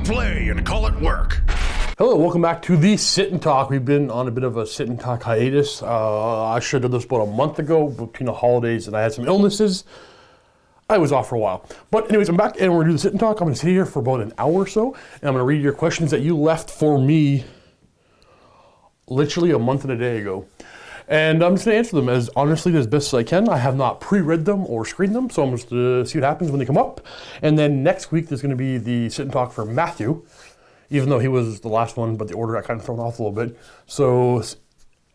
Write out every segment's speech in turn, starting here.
play and call it work. Hello, welcome back to the Sit and Talk. We've been on a bit of a sit and talk hiatus. I should have done this about a month ago between the holidays, and I had some illnesses. I was off for a while. But anyways, I'm back and we're gonna do the Sit and Talk. I'm gonna sit here for about an hour or so, and I'm gonna read your questions that you left for me literally a month and a day ago. And I'm just gonna answer them as honestly as best as I can. I have not pre-read them or screened them, so I'm just gonna see what happens when they come up. And then next week, there's gonna be the Sit and Talk for Matthew, even though he was the last one, but the order got kind of thrown off a little bit. So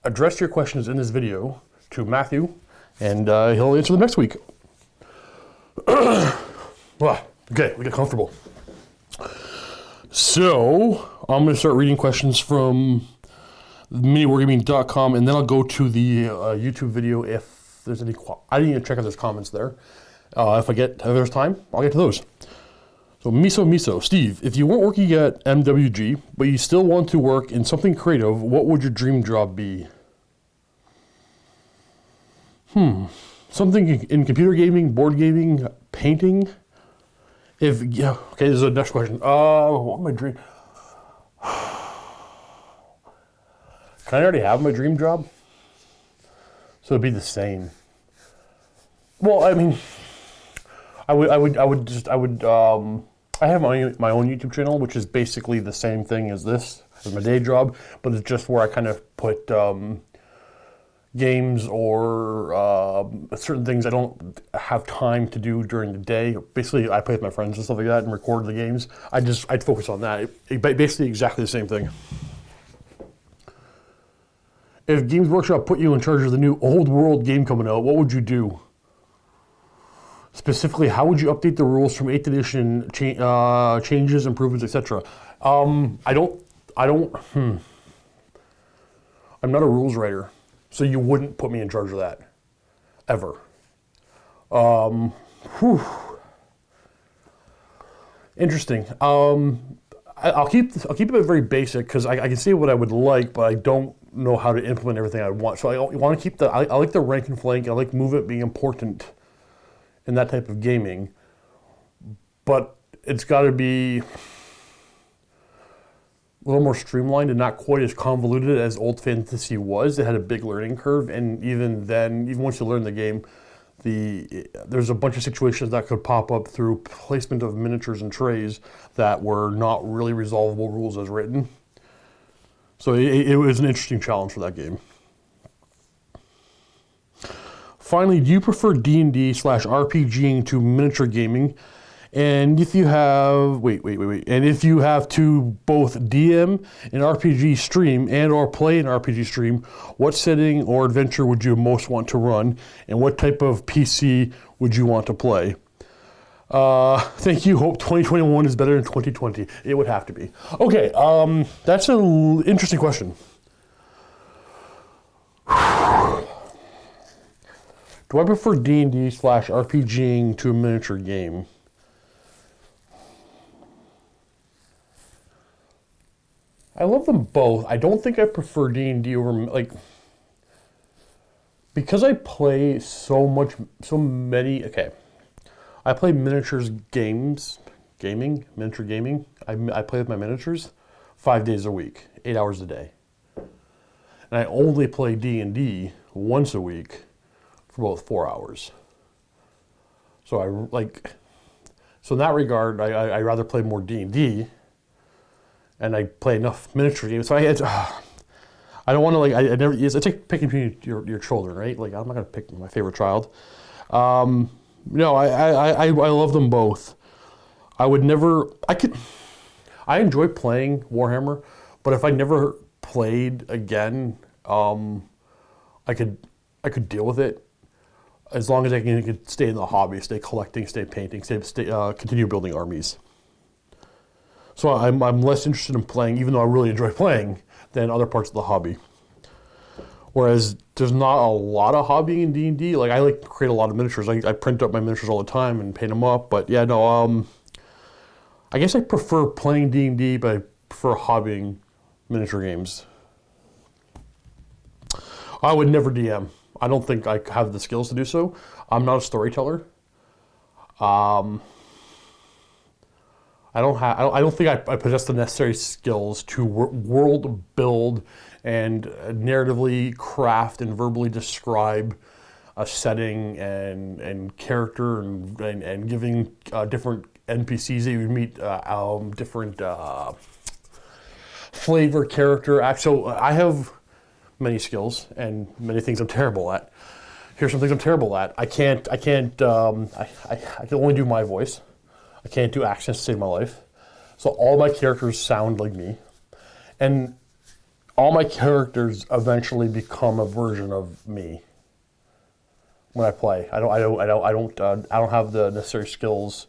address your questions in this video to Matthew, and he'll answer them next week. Well, okay, we get comfortable. So I'm gonna start reading questions from miniwargaming.com, and then I'll go to the YouTube video if there's any. I didn't even check if there's comments there. If there's time, I'll get to those. So Miso, Steve, if you weren't working at MWG, but you still want to work in something creative, what would your dream job be? Something in computer gaming, board gaming, painting. Okay, this is the next question. What my dream? Can I already have my dream job? So it'd be the same. Well, I mean, I have my own YouTube channel, which is basically the same thing as this, as my day job, but it's just where I kind of put games or certain things I don't have time to do during the day. Basically, I play with my friends and stuff like that and record the games. I'd focus on that. Basically exactly the same thing. If Games Workshop put you in charge of the new Old World game coming out, what would you do? Specifically, how would you update the rules from 8th edition, changes, improvements, etc.? I'm not a rules writer, so you wouldn't put me in charge of that, ever. Interesting. I'll keep it very basic because I can see what I would like, but I don't know how to implement everything I want. So I want to keep I like the rank and flank. I like movement being important in that type of gaming, but it's got to be a little more streamlined and not quite as convoluted as Old Fantasy was. It had a big learning curve, and even then, even once you learn the game, there's a bunch of situations that could pop up through placement of miniatures and trays that were not really resolvable rules as written. So it was an interesting challenge for that game. Finally, do you prefer D&D/RPGing to miniature gaming? And if you have, and if you have to both DM an RPG stream and or play an RPG stream, what setting or adventure would you most want to run? And what type of PC would you want to play? Thank you. Hope 2021 is better than 2020. It would have to be. Okay, that's an interesting question. Do I prefer D&D/RPGing to a miniature game? I love them both. I don't think I prefer D&D over, because I play I play miniatures miniature gaming. I play with my miniatures 5 days a week, 8 hours a day. And I only play D&D once a week for about 4 hours. So in that regard, I rather play more D&D, and I play enough miniature games. So I don't want to it's like picking between your children, right? Like, I'm not gonna pick my favorite child. No, I love them both. I enjoy playing Warhammer, but if I never played again, I could deal with it as long as I can stay in the hobby, stay collecting, stay painting, continue building armies. So I'm less interested in playing, even though I really enjoy playing, than other parts of the hobby. Whereas there's not a lot of hobbying in D&D. I like to create a lot of miniatures. I print up my miniatures all the time and paint them up. But yeah, no, I guess I prefer playing D&D, but I prefer hobbying miniature games. I would never DM. I don't think I have the skills to do so. I'm not a storyteller. I don't think I possess the necessary skills to world build and narratively craft and verbally describe a setting and character and giving different NPCs that you would meet different flavor, character. So I have many skills and many things I'm terrible at. Here's some things I'm terrible at. I can only do my voice. I can't do accents to save my life. So all my characters sound like me. And all my characters eventually become a version of me when I play. I don't have the necessary skills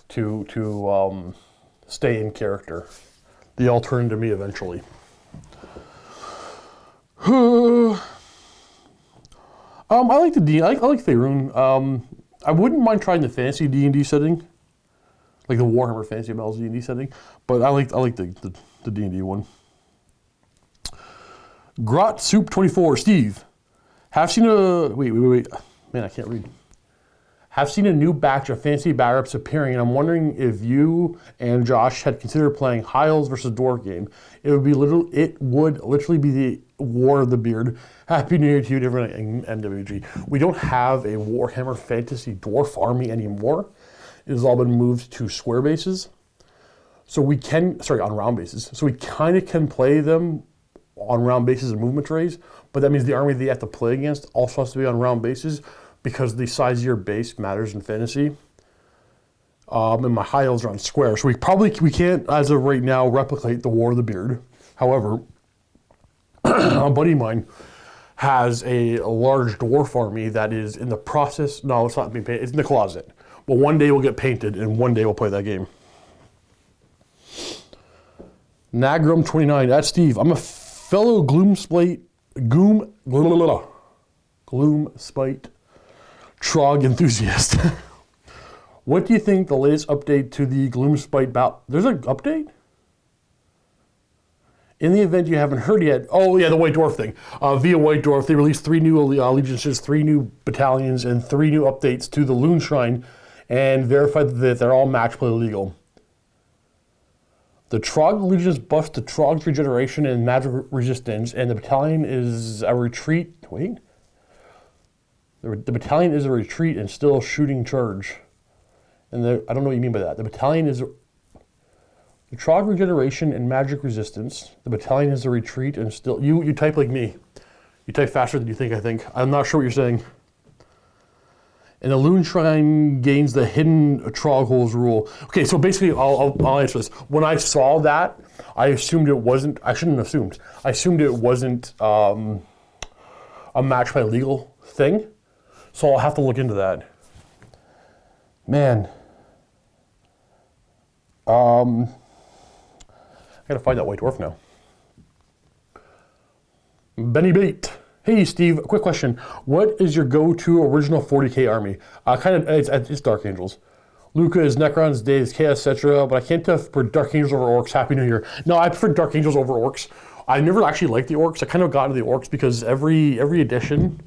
to stay in character. They all turn into me eventually. I like the D. I like Faerun. I wouldn't mind trying the fantasy D&D setting, like the Warhammer Fantasy Battles D&D setting, but I like the D&D one. Grot Soup 24, Steve. Have seen a wait. Man, I can't read. Have seen a new batch of fantasy backups appearing, and I'm wondering if you and Josh had considered playing High Elves versus Dwarf game. It would literally be the War of the Beard. Happy New Year to you, different NWG. We don't have a Warhammer Fantasy Dwarf army anymore. It has all been moved to square bases. So we can, on round bases. So we kind of can play them on round bases and movement trays, but that means the army that you have to play against also has to be on round bases because the size of your base matters in fantasy. And my High Elves are on square. So we can't, as of right now, replicate the War of the Beard. However, a buddy of mine has a large dwarf army that is in the process. No, it's not being painted. It's in the closet. But one day we'll get painted, and one day we'll play that game. Nagrum29, that's Steve. I'm a fellow Gloomspite Trog enthusiast. What do you think the latest update to the Gloomspite battle? There's an update? In the event you haven't heard yet, oh yeah, the White Dwarf thing. Via White Dwarf, they released 3 new allegiances, 3 new battalions, and 3 new updates to the Loon Shrine, and verified that they're all match play legal. The Trog allegiance buffs the Trog's regeneration and magic resistance, and the battalion is a retreat. Wait. The battalion is a retreat and still shooting charge. And I don't know what you mean by that. The battalion is the Trog regeneration and magic resistance. The battalion is a retreat and still... You type like me. You type faster than you think, I think. I'm not sure what you're saying. And the Loon Shrine gains the hidden Trog holes rule. Okay, so basically, I'll answer this. When I saw that, I assumed it wasn't... I shouldn't have assumed. I assumed it wasn't a match by legal thing. So I'll have to look into that. Man. I gotta find that White Dwarf now. Benny Bate. Hey Steve, quick question. What is your go-to original 40k army? It's Dark Angels. Luca is Necrons, Dave is Chaos, etc. But I can't tell for Dark Angels over Orcs. Happy New Year. No, I prefer Dark Angels over Orcs. I never actually liked the Orcs. I kind of got into the Orcs because every edition,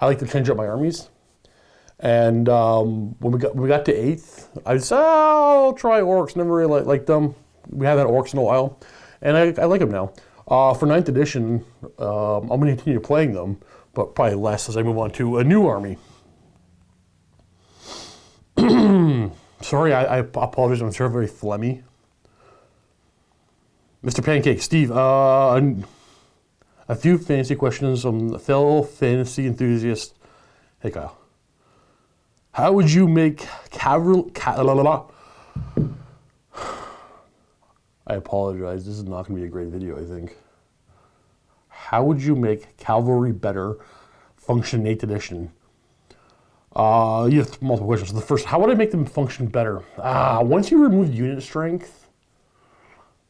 I like to change up my armies. And when we got to 8th, I said, I'll try Orcs. Never really liked them. We haven't had Orcs in a while. And I like them now. For 9th edition, I'm going to continue playing them, but probably less as I move on to a new army. Sorry, I apologize. I'm sure very phlegmy. Mr. Pancake, Steve, a few fantasy questions from a fellow fantasy enthusiast. Hey, Kyle. How would you make Calvary... I apologize. This is not going to be a great video, I think. How would you make Calvary better function 8th edition? You have multiple questions. So the first, how would I make them function better? Once you remove unit strength,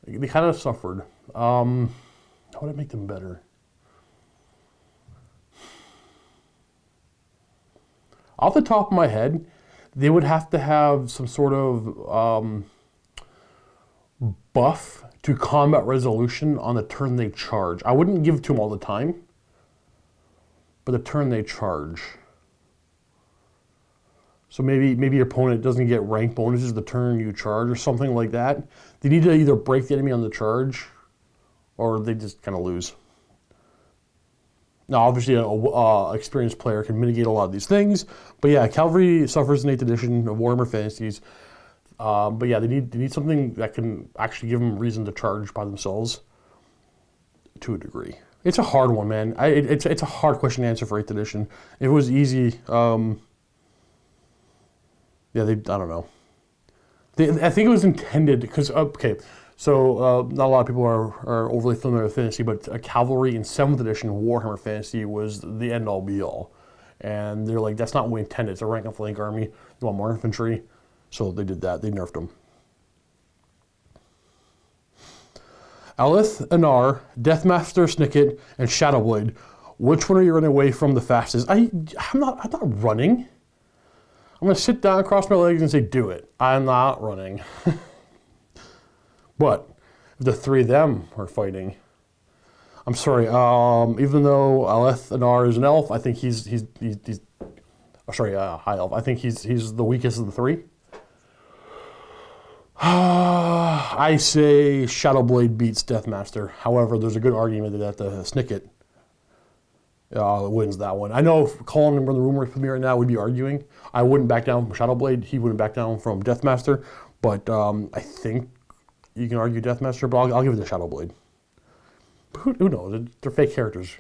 they kind of suffered. How would I make them better? Off the top of my head, they would have to have some sort of buff to combat resolution on the turn they charge. I wouldn't give it to them all the time, but the turn they charge. So maybe your opponent doesn't get rank bonuses the turn you charge or something like that. They need to either break the enemy on the charge, or they just kind of lose. Now, obviously, an experienced player can mitigate a lot of these things. But yeah, Calvary suffers in 8th edition of Warhammer Fantasies. But yeah, they need something that can actually give them reason to charge by themselves to a degree. It's a hard one, man. It's a hard question to answer for 8th edition. If it was easy, yeah, I don't know. I think it was intended because, okay, so not a lot of people are overly familiar with fantasy, but Cavalry in 7th edition Warhammer Fantasy was the end-all be-all. And they're like, that's not what we intended. It's a rank and flank army. They want more infantry. So they did that. They nerfed them. Alith, Anar, Deathmaster, Snicket, and Shadowblade. Which one are you running away from the fastest? I'm not running. I'm going to sit down, cross my legs, and say, do it. I'm not running. But if the three of them are fighting, I'm sorry. Even though Aleth Anar is an elf, I think he's high elf. I think he's the weakest of the three. I say Shadowblade beats Deathmaster. However, there's a good argument that the Snicket wins that one. I know if Colin in the room with me right now, we'd be arguing. I wouldn't back down from Shadowblade. He wouldn't back down from Deathmaster. But I think you can argue Deathmaster, but I'll give it to Shadowblade. Who knows? They're fake characters.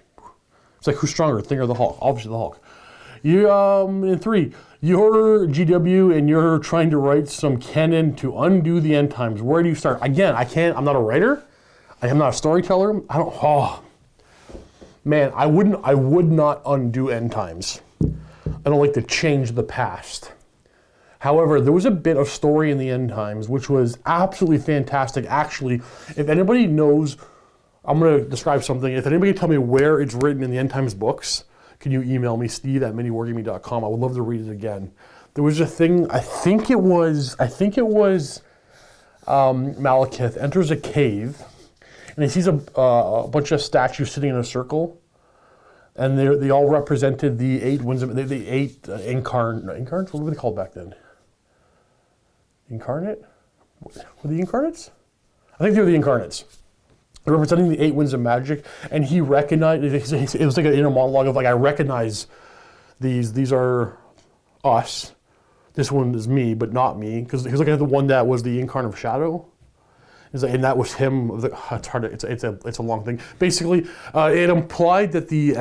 It's like, who's stronger, Thing or the Hulk? Obviously the Hulk. You in 3, you're GW and you're trying to write some canon to undo the end times. Where do you start? Again, I'm not a writer. I am not a storyteller. Man, I would not undo end times. I don't like to change the past. However, there was a bit of story in the end times which was absolutely fantastic. Actually, if anybody knows, I'm going to describe something. If anybody can tell me where it's written in the end times books, can you email me, steve@miniwargaming.com? I would love to read it again. There was a thing, I think it was Malekith enters a cave, and he sees a bunch of statues sitting in a circle, and they all represented the 8 winds of the 8 incarnates. What were they called back then? Incarnate? Were the incarnates? I think they were the incarnates. Representing the 8 winds of magic, and he recognized, it was like an inner monologue of like, I recognize these are us. This one is me, but not me, because he was looking at the one that was the incarnate of shadow. And that was him. It's hard. It's a long thing. Basically, it implied that the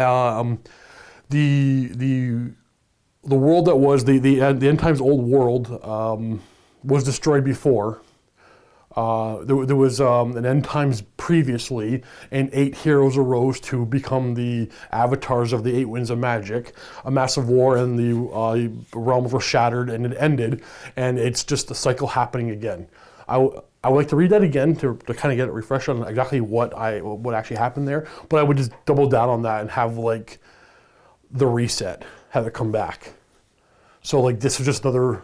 world that was the end times old world was destroyed before. There was an end times previously, and 8 heroes arose to become the avatars of the 8 winds of magic. A massive war, and the realms were shattered, and it ended, and it's just the cycle happening again. I would like to read that again to kind of get it refreshed on exactly what actually happened there, but I would just double down on that and have like the reset, have it come back. So like this is just another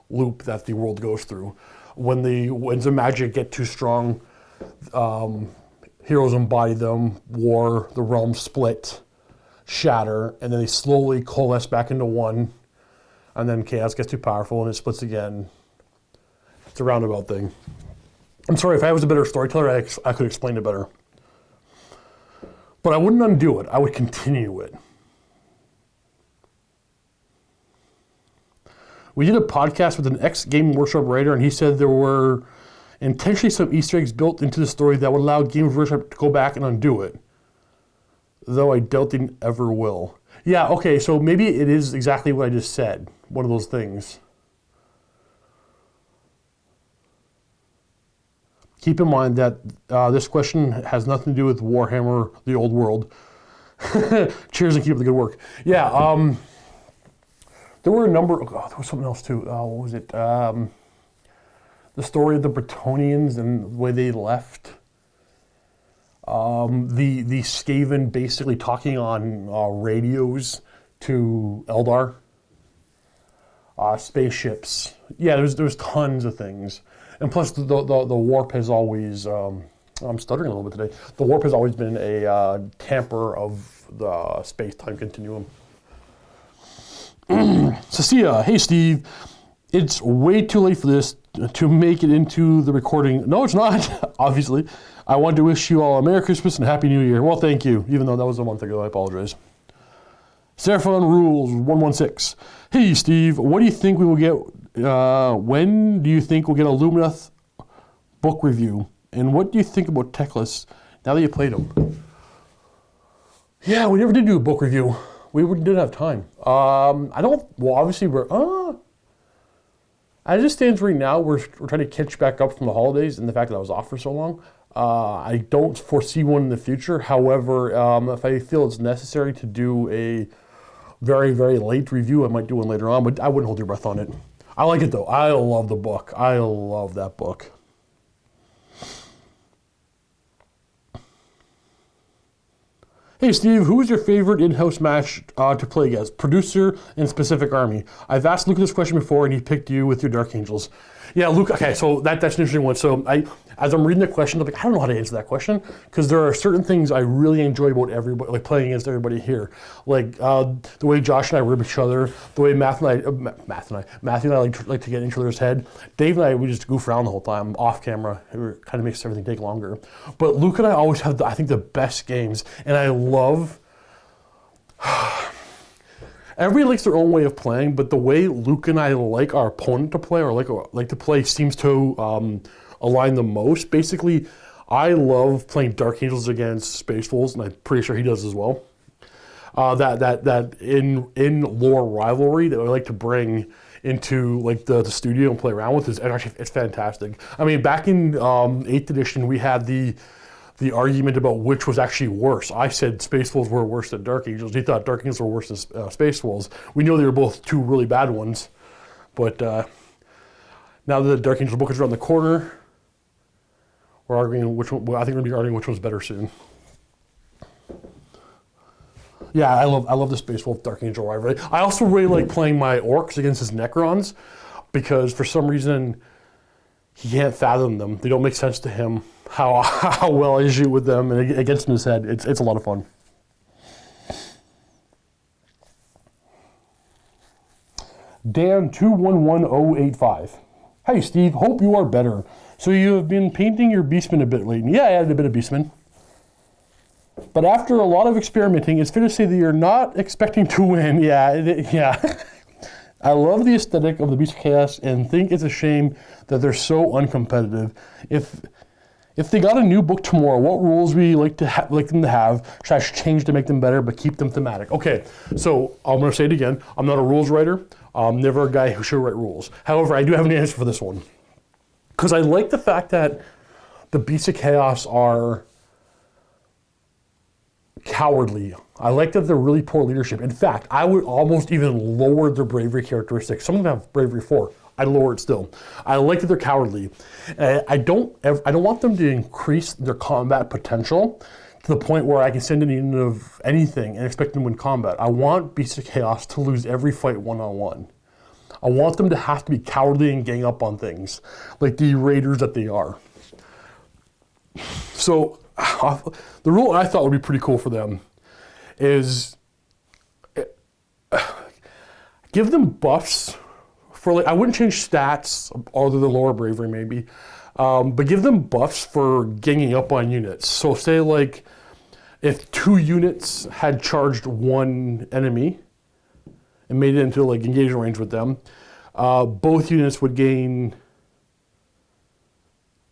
loop that the world goes through. When the winds of magic get too strong, heroes embody them, war, the realms split, shatter, and then they slowly coalesce back into one, and then chaos gets too powerful and it splits again. It's a roundabout thing. I'm sorry, if I was a better storyteller, I could explain it better. But I wouldn't undo it, I would continue it. We did a podcast with an ex-Game Workshop writer, and he said there were intentionally some Easter eggs built into the story that would allow Games Workshop to go back and undo it. Though I doubt they ever will. Yeah, okay, so maybe it is exactly what I just said. One of those things. Keep in mind that this question has nothing to do with Warhammer, the old world. Cheers and keep up the good work. Yeah, there were a number, there was something else too. What was it? The story of the Bretonians and the way they left. The Skaven basically talking on radios to Eldar. Spaceships. Yeah, there's tons of things. And plus the warp has always, I'm stuttering a little bit today. The warp has always been a tamper of the space-time continuum. Cecilia, hey Steve, it's way too late for this to make it into the recording. No, it's not, obviously. I want to wish you all a Merry Christmas and Happy New Year. Well, thank you, even though that was a month ago, I apologize. Seraphon Rules 116. Hey Steve, what do you think we will get, when do you think we'll get a Lumineth book review? And what do you think about Techless now that you played them? Yeah, we never did do a book review. We didn't have time. Obviously as it stands right now, we're trying to catch back up from the holidays and the fact that I was off for so long. I don't foresee one in the future. However, if I feel it's necessary to do a very, very late review, I might do one later on, but I wouldn't hold your breath on it. I like it though. I love the book. I love that book. Hey Steve, who is your favorite in-house match to play against? Producer and specific army. I've asked Luke this question before and he picked you with your Dark Angels. Yeah, Luke, okay, so that's an interesting one. So as I'm reading the question, I'm like, I don't know how to answer that question because there are certain things I really enjoy about everybody, like playing against everybody here. Like the way Josh and I rib each other, the way Matthew and I like to get in each other's head. Dave and I, we just goof around the whole time off camera. It kind of makes everything take longer. But Luke and I always have, I think, the best games. And I love, everybody likes their own way of playing, but the way Luke and I like our opponent to play or like to play seems to align the most. Basically, I love playing Dark Angels against Space Wolves, and I'm pretty sure he does as well. That in lore rivalry that I like to bring into like the studio and play around with is actually it's fantastic. I mean, back in 8th edition, we had the argument about which was actually worse. I said Space Wolves were worse than Dark Angels. He thought Dark Angels were worse than Space Wolves. We know they were both two really bad ones, but now that the Dark Angel book is around the corner, we're arguing which one. Well, I think we're going to be arguing which one's better soon. Yeah, I love the Space Wolf Dark Angel rivalry. I also really like playing my Orcs against his Necrons because for some reason he can't fathom them. They don't make sense to him. How well I shoot with them and against his head. It's a lot of fun. Dan 211085. Hey Steve, hope you are better. So you have been painting your Beastmen a bit lately. Yeah, I added a bit of Beastmen. But after a lot of experimenting, it's fair to say that you're not expecting to win. Yeah. I love the aesthetic of the Beast of Chaos and think it's a shame that they're so uncompetitive. If they got a new book tomorrow, what rules would you like them to have? Should I change to make them better, but keep them thematic? Okay, so I'm going to say it again. I'm not a rules writer. I'm never a guy who should write rules. However, I do have an answer for this one. Because I like the fact that the Beasts of Chaos are cowardly. I like that they're really poor leadership. In fact, I would almost even lower their bravery characteristics. Some of them have bravery 4. I'd lower it still. I like that they're cowardly. I don't want them to increase their combat potential to the point where I can send in a unit of anything and expect them to win combat. I want Beasts of Chaos to lose every fight one-on-one. I want them to have to be cowardly and gang up on things, like the raiders that they are. So, the rule I thought would be pretty cool for them is give them buffs for, like, I wouldn't change stats other than lower bravery maybe, but give them buffs for ganging up on units. So say like if 2 units had charged 1 enemy and made it into like engagement range with them, both units would gain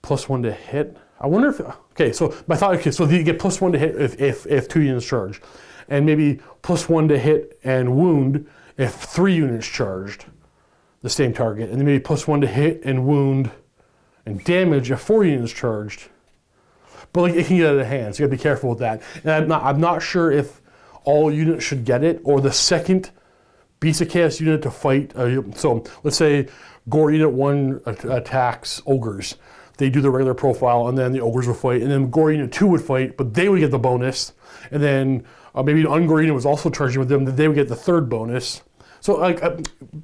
+1 to hit. I wonder if, okay, so my thought, okay, so you get +1 to hit if 2 units charged, and maybe +1 to hit and wound if 3 units charged the same target, and then maybe +1 to hit and wound and damage if 4 units charged. But like it can get out of hand, so you gotta be careful with that. And I'm not sure if all units should get it or the second Beast of Chaos unit to fight. So let's say Gore Unit 1 attacks ogres. They do the regular profile, and then the ogres would fight, and then Gore Unit 2 would fight, but they would get the bonus. And then maybe an Ungore Unit was also charging with them, that they would get the 3rd bonus. So like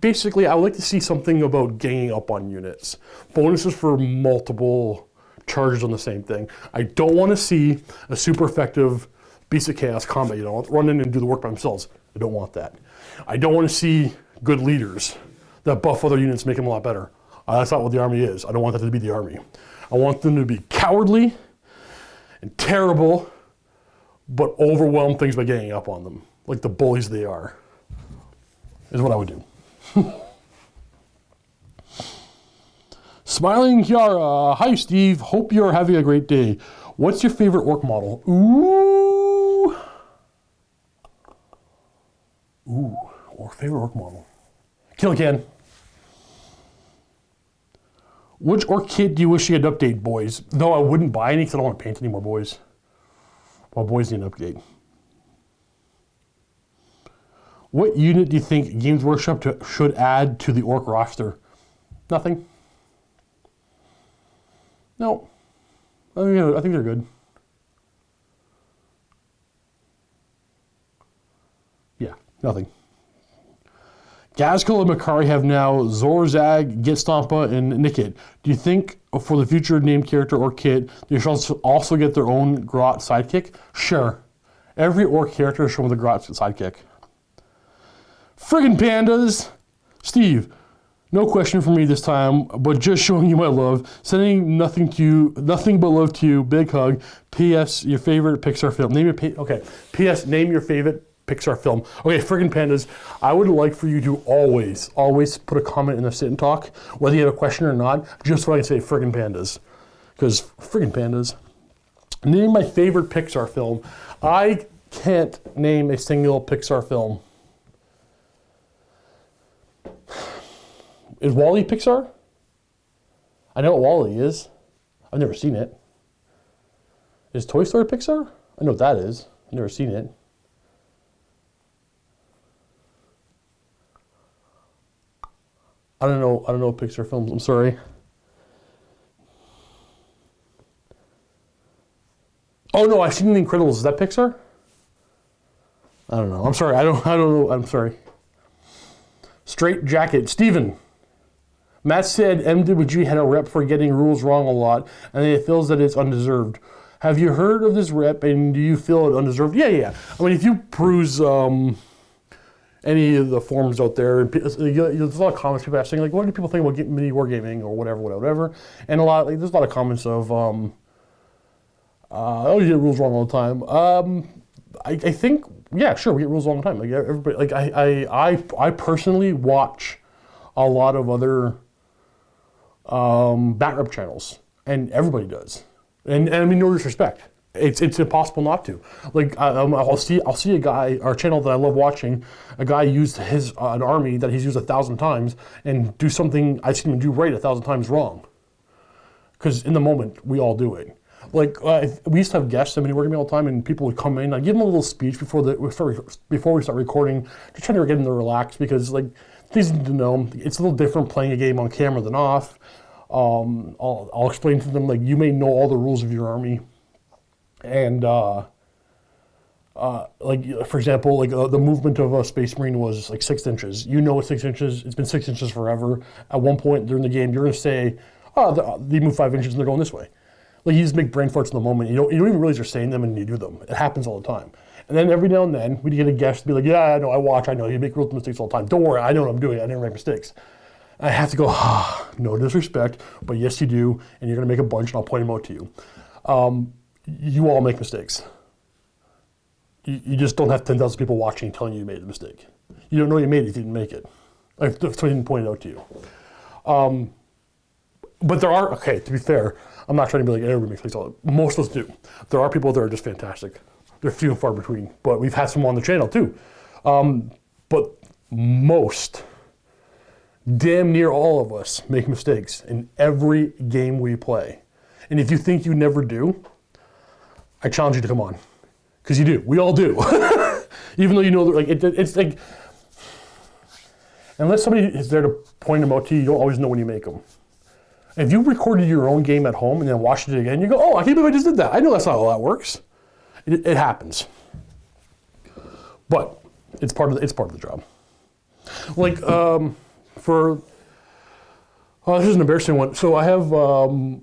basically, I would like to see something about ganging up on units. Bonuses for multiple charges on the same thing. I don't want to see a super effective Beast of Chaos combat. You know, run in and do the work by themselves. I don't want that. I don't want to see good leaders that buff other units, make them a lot better. That's not what the Army is. I don't want that to be the Army. I want them to be cowardly and terrible, but overwhelm things by ganging up on them, like the bullies they are, is what I would do. Smiling Kiara, hi Steve, hope you're having a great day. What's your favorite orc model? Ooh, or favorite orc model. Killican. Which orc kit do you wish you had update, boys? No, I wouldn't buy any because I don't want to paint anymore, boys. Well, boys need an update. What unit do you think Games Workshop should add to the orc roster? Nothing. No. I think they're good. Yeah, nothing. Gazkul and Makari have now Zorzag, Gitstompa, and Nikit. Do you think for the future named character or kit, they should also get their own Grot sidekick? Sure. Every orc character should come with a Grot sidekick. Friggin' pandas! Steve, no question for me this time, but just showing you my love. Sending nothing but love to you. Big hug. P.S. Your favorite Pixar film. Okay. P.S. Name your favorite Pixar film. Okay, friggin' pandas, I would like for you to always put a comment in the sit and talk, whether you have a question or not, just so I can say friggin' pandas. Because friggin' pandas. Name my favorite Pixar film. I can't name a single Pixar film. Is WALL-E Pixar? I know what WALL-E is. I've never seen it. Is Toy Story Pixar? I know what that is. I've never seen it. I don't know Pixar films. I'm sorry. Oh no, I've seen The Incredibles. Is that Pixar? I don't know. I'm sorry. I don't know. I'm sorry. Straight Jacket. Steven. Matt said MWG had a rep for getting rules wrong a lot, and he feels that it's undeserved. Have you heard of this rep, and do you feel it undeserved? Yeah. I mean, if you peruse any of the forums out there, there's a lot of comments people asking, like, what do people think about mini wargaming or whatever, and there's a lot of comments of, oh, you get rules wrong all the time. I think, yeah, sure, we get rules wrong all the time. Like everybody, like I personally watch a lot of other back rep channels, and everybody does, and I mean no disrespect. It's impossible not to. Like I'll see a guy, our channel that I love watching, a guy use an army that he's used 1,000 times and do something I've seen him do right 1,000 times wrong. Because in the moment we all do it. Like we used to have guests at Mini Wargaming all the time, and people would come in. I'd give them a little speech before we start recording, just trying to get them to relax because like things need to know. It's a little different playing a game on camera than off. I'll explain to them like you may know all the rules of your army. And like for example, like the movement of a Space Marine was like 6 inches. You know it's 6 inches. It's been 6 inches forever. At one point during the game, you're going to say, "Oh, they move 5 inches and they're going this way." Like you just make brain farts in the moment. You don't even realize you're saying them, and you do them. It happens all the time. And then every now and then we get a guest to be like, "Yeah, I know. I watch. I know. You make real mistakes all the time. Don't worry. I know what I'm doing. I never make mistakes." I have to go, no disrespect, but yes, you do, and you're going to make a bunch, and I'll point them out to you. You all make mistakes. You just don't have 10,000 people watching telling you made a mistake. You don't know you made it if you didn't make it. If somebody didn't point it out to you. But there are, okay, to be fair, I'm not trying to be like everybody makes mistakes. Most of us do. There are people that are just fantastic. They're few and far between, but we've had some on the channel too. But most, damn near all of us make mistakes in every game we play. And if you think you never do, I challenge you to come on, because you do. We all do. Even though you know, like it's like, unless somebody is there to point them out to you, you don't always know when you make them. And if you recorded your own game at home and then watched it again, you go, "Oh, I can't believe I just did that. I know that's not how that works." It happens, but it's part of the job. Like this is an embarrassing one. So I have,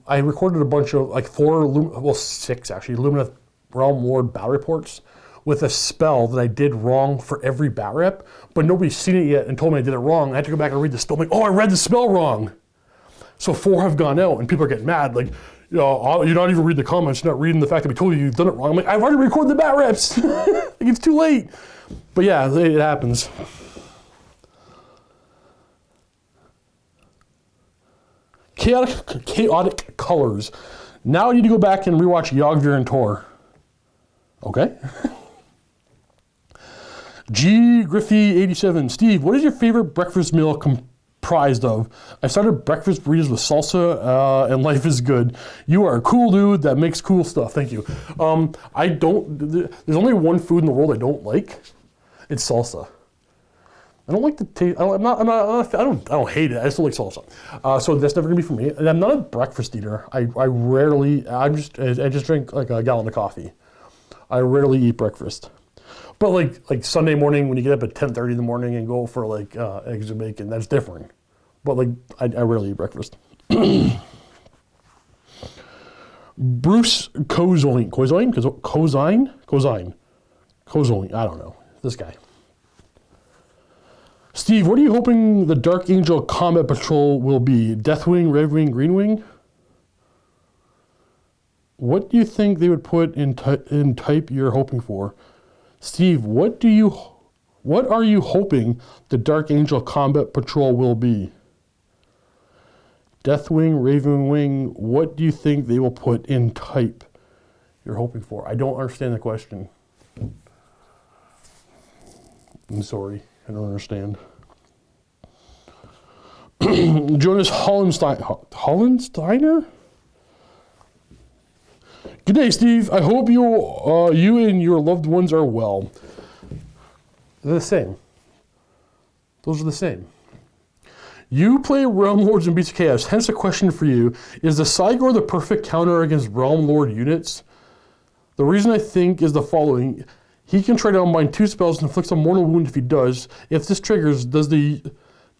I recorded a bunch of like 6 actually, Lumineth Realm Lord battle reports with a spell that I did wrong for every bat rep, but nobody's seen it yet and told me I did it wrong. I had to go back and read the spell. I'm like, oh, I read the spell wrong. So 4 have gone out, and people are getting mad. Like, you're not even reading the comments, you're not reading the fact that we told you you've done it wrong. I'm like, I've already recorded the bat reps. Like, it's too late. But yeah, it happens. Chaotic colors. Now I need to go back and rewatch Yagvir and Tor. Okay. G. Griffey 87. Steve, what is your favorite breakfast meal comprised of? I started breakfast burritos with salsa, and life is good. You are a cool dude that makes cool stuff. Thank you. There's only one food in the world I don't like. It's salsa. I don't like the taste. I don't hate it. I just don't like salsa. So that's never gonna be for me. And I'm not a breakfast eater. I just drink like a gallon of coffee. I rarely eat breakfast. But like Sunday morning when you get up at 10:30 in the morning and go for like eggs and bacon, that's different. But like I rarely eat breakfast. Bruce Cozoin, I don't know. This guy. Steve, what are you hoping the Dark Angel Combat Patrol will be? Deathwing, Redwing, Greenwing? What do you think they would put in type you're hoping for? Steve, what are you hoping the Dark Angel Combat Patrol will be? Deathwing, Ravenwing, what do you think they will put in type you're hoping for? I don't understand the question. I'm sorry, I don't understand. Jonas Hollensteiner? Good day, Steve. I hope you and your loved ones are well. They're the same. Those are the same. You play Realm Lords and Beasts of Chaos, hence a question for you. Is the Cygor the perfect counter against Realm Lord units? The reason I think is the following. He can try to unbind 2 spells and inflicts a mortal wound if he does. If this triggers, does the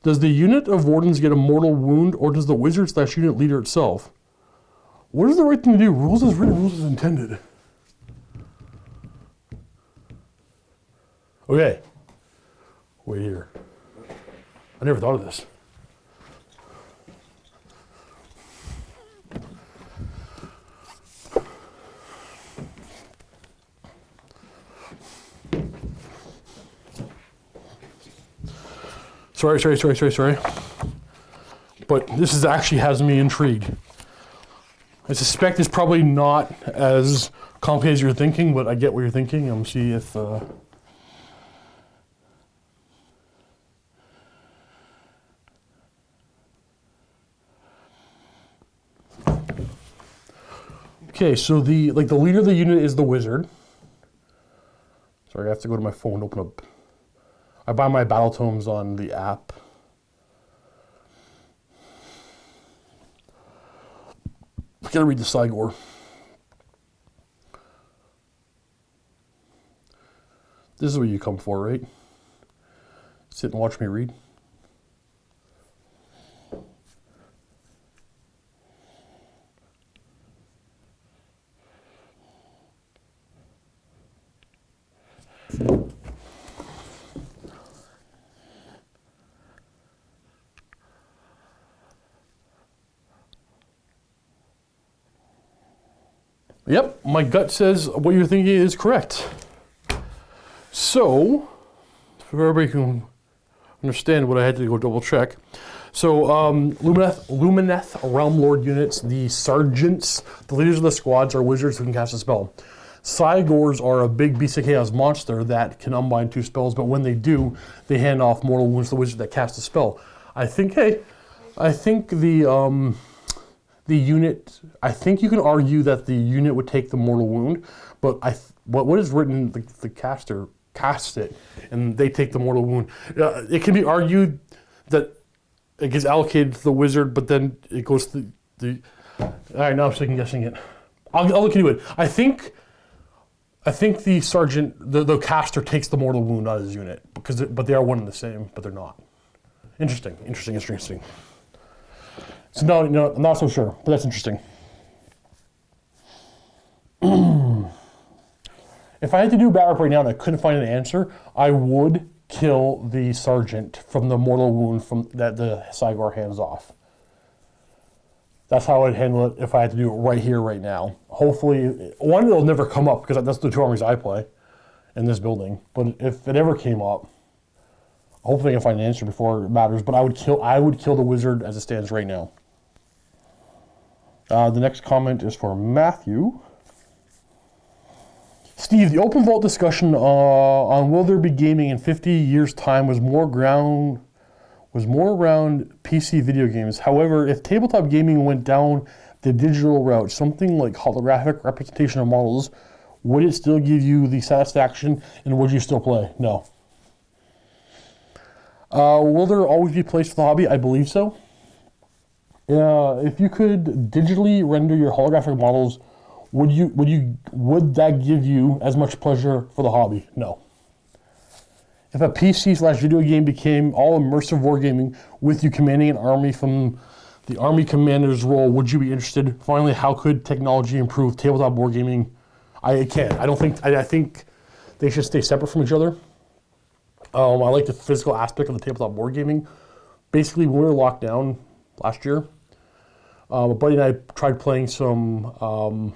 unit of Wardens get a mortal wound, or does the wizard/unit leader itself? What is the right thing to do? Rules as written, rules as intended. Okay. Wait here. I never thought of this. Sorry. But this actually has me intrigued. I suspect it's probably not as complicated as you're thinking, but I get what you're thinking. I'm see if okay, so the leader of the unit is the wizard. Sorry, I have to go to my phone to open up. I buy my battle tomes on the app. I gotta read the Cygor. This is what you come for, right? Sit and watch me read. Yep, my gut says what you're thinking is correct. So, for everybody can understand what I had to go double check. So, Lumineth Realm Lord units, the sergeants, the leaders of the squads are wizards who can cast a spell. Cygors are a big Beast of Chaos monster that can unbind 2 spells, but when they do, they hand off mortal wounds to the wizard that casts a spell. I think the unit, I think you can argue that the unit would take the mortal wound, but what is written, the caster casts it, and they take the mortal wound. It can be argued that it gets allocated to the wizard, but then it goes to the all right, now I'm second guessing it. I'll look into it. I think the sergeant, the caster takes the mortal wound out of his unit, but they are one and the same, but they're not. Interesting. So no, I'm not so sure, but that's interesting. If if I had to do a bat rep right now and I couldn't find an answer, I would kill the sergeant from the mortal wound from that the Cygor hands off. That's how I'd handle it if I had to do it right here, right now. Hopefully, one, it'll never come up because that's the 2 armies I play in this building. But if it ever came up, hopefully I can find an answer before it matters. But I would kill the wizard as it stands right now. The next comment is for Matthew. Steve, the open vault discussion on will there be gaming in 50 years' time was more around PC video games. However, if tabletop gaming went down the digital route, something like holographic representation of models, would it still give you the satisfaction and would you still play? No. Will there always be a place for the hobby? I believe so. If you could digitally render your holographic models, would that give you as much pleasure for the hobby? No. If a PC/video game became all immersive wargaming with you commanding an army from the army commander's role, would you be interested? Finally, how could technology improve tabletop wargaming? I can't. I think they should stay separate from each other. I like the physical aspect of the tabletop wargaming. Basically, when we were locked down last year, a buddy and I tried playing some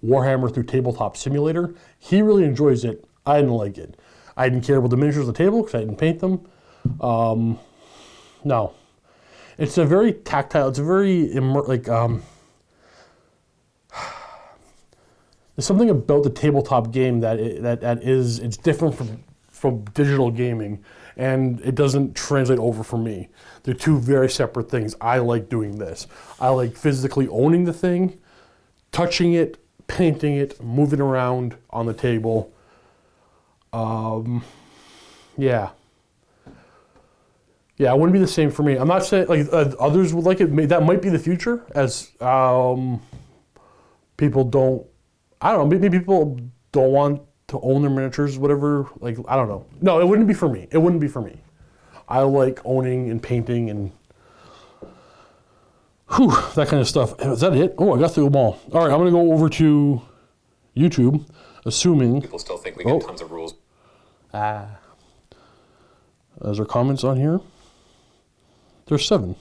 Warhammer through Tabletop Simulator. He really enjoys it. I didn't like it. I didn't care about the miniatures on the table because I didn't paint them. No. It's a very tactile, it's a very, there's something about the tabletop game it's different from digital gaming, and it doesn't translate over for me. They're two very separate things. I like doing this. I like physically owning the thing, touching it, painting it, moving around on the table. Yeah, it wouldn't be the same for me. I'm not saying others would like it. That might be the future, as people don't. I don't know. Maybe people don't want to own their miniatures, whatever. Like, I don't know. No, it wouldn't be for me. It wouldn't be for me. I like owning and painting and that kind of stuff. Is that it? Oh, I got through them all. All right, I'm gonna go over to YouTube, assuming people still think we get tons of rules. Is there comments on here? There's 7.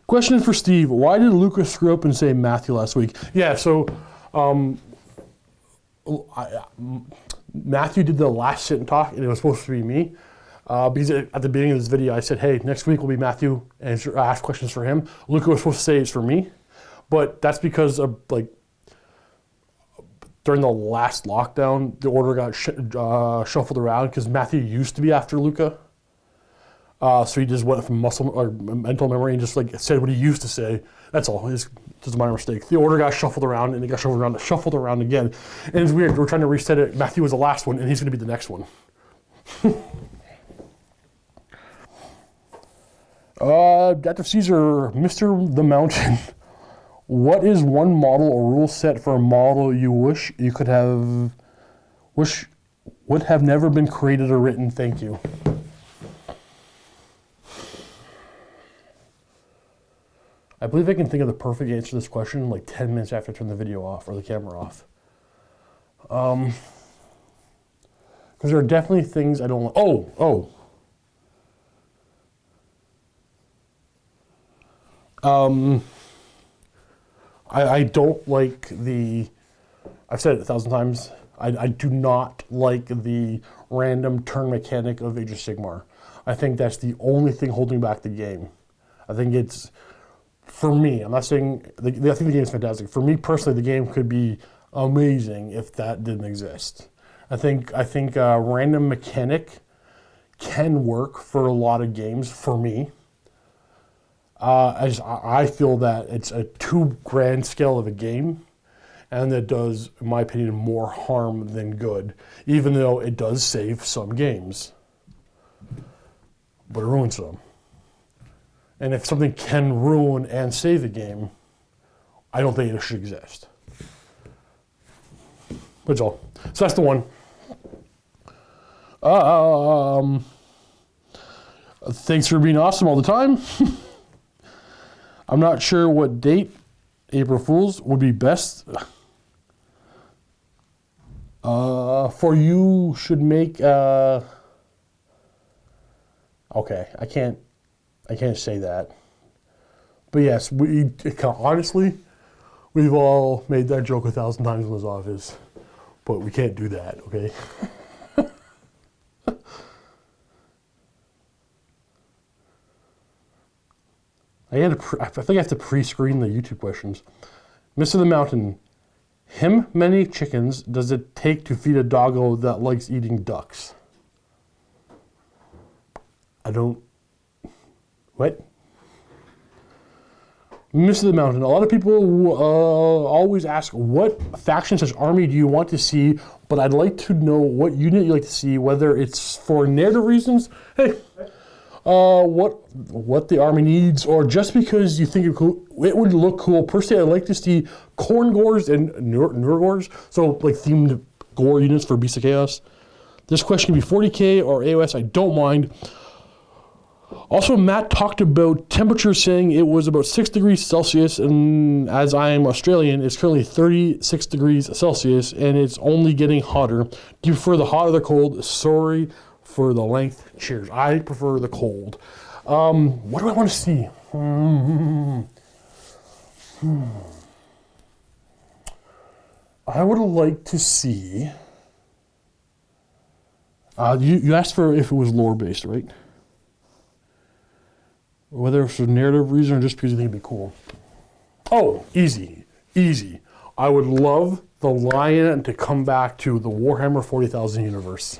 Question for Steve. Why did Lucas screw up and say Matthew last week? Yeah, so Matthew did the last sit and talk, and it was supposed to be me. Because at the beginning of this video, I said, hey, next week will be Matthew, and ask questions for him. Lucas was supposed to say it's for me. But that's because of, during the last lockdown, the order got shuffled around because Matthew used to be after Luca. So he just went from muscle or mental memory and just said what he used to say. That's all. It's just a minor mistake. The order got shuffled around and it got shuffled around again. And it's weird. We're trying to reset it. Matthew was the last one and he's going to be the next one. Dr. Caesar, Mr. the Mountain. What is one model or rule set for a model you wish would have never been created or written? Thank you. I believe I can think of the perfect answer to this question 10 minutes after I turn the video off or the camera off. Because there are definitely things I don't like. I don't like I've said it 1,000 times, I do not like the random turn mechanic of Age of Sigmar. I think that's the only thing holding back the game. I think it's, for me, I'm not saying, I think the game is fantastic. For me personally, the game could be amazing if that didn't exist. I think random mechanic can work for a lot of games, for me. I feel that it's a too grand scale of a game, and that does, in my opinion, more harm than good, even though it does save some games. But it ruins some. And if something can ruin and save a game, I don't think it should exist. That's all. So that's the one. Thanks for being awesome all the time. I'm not sure what date, April Fool's, would be best. For you should make, okay, I can't say that. But yes, honestly, we've all made that joke 1,000 times in this office, but we can't do that, okay? I think I have to pre-screen the YouTube questions. Mr. the Mountain, how many chickens does it take to feed a doggo that likes eating ducks? What? Mr. the Mountain, a lot of people always ask, what faction/army do you want to see? But I'd like to know what unit you like to see, whether it's for narrative reasons, hey, what the army needs, or just because you think it would look cool. Personally, I'd like to see corn gores and nurgores, so like themed gore units for Beast of Chaos. This question can be 40k or AOS, I don't mind. Also, Matt talked about temperature, saying it was about 6 degrees Celsius, and as I am Australian, it's currently 36 degrees Celsius, and it's only getting hotter. Do you prefer the hot or the cold? Sorry for the length. Cheers. I prefer the cold. What do I want to see? I would like to see... you asked for if it was lore-based, right? Whether it's for narrative reason or just because you think it'd be cool. Oh, easy. I would love the Lion to come back to the Warhammer 40,000 universe.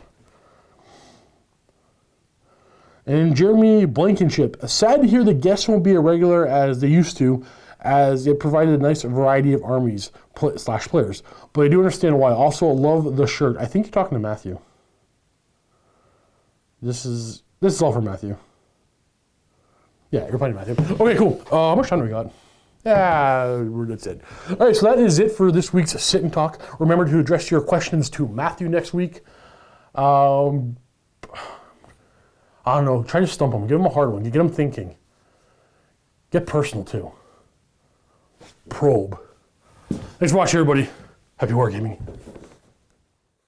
And Jeremy Blankenship, sad to hear the guests won't be a regular as they used to, as it provided a nice variety of armies / players. But I do understand why. Also, love the shirt. I think you're talking to Matthew. This is all for Matthew. Yeah, you're playing Matthew. Okay, cool. How much time do we got? Yeah, that's it. All right, so that is it for this week's Sit and Talk. Remember to address your questions to Matthew next week. I don't know. Try to stump him. Give him a hard one. Get him thinking. Get personal, too. Probe. Thanks for watching, everybody. Happy wargaming.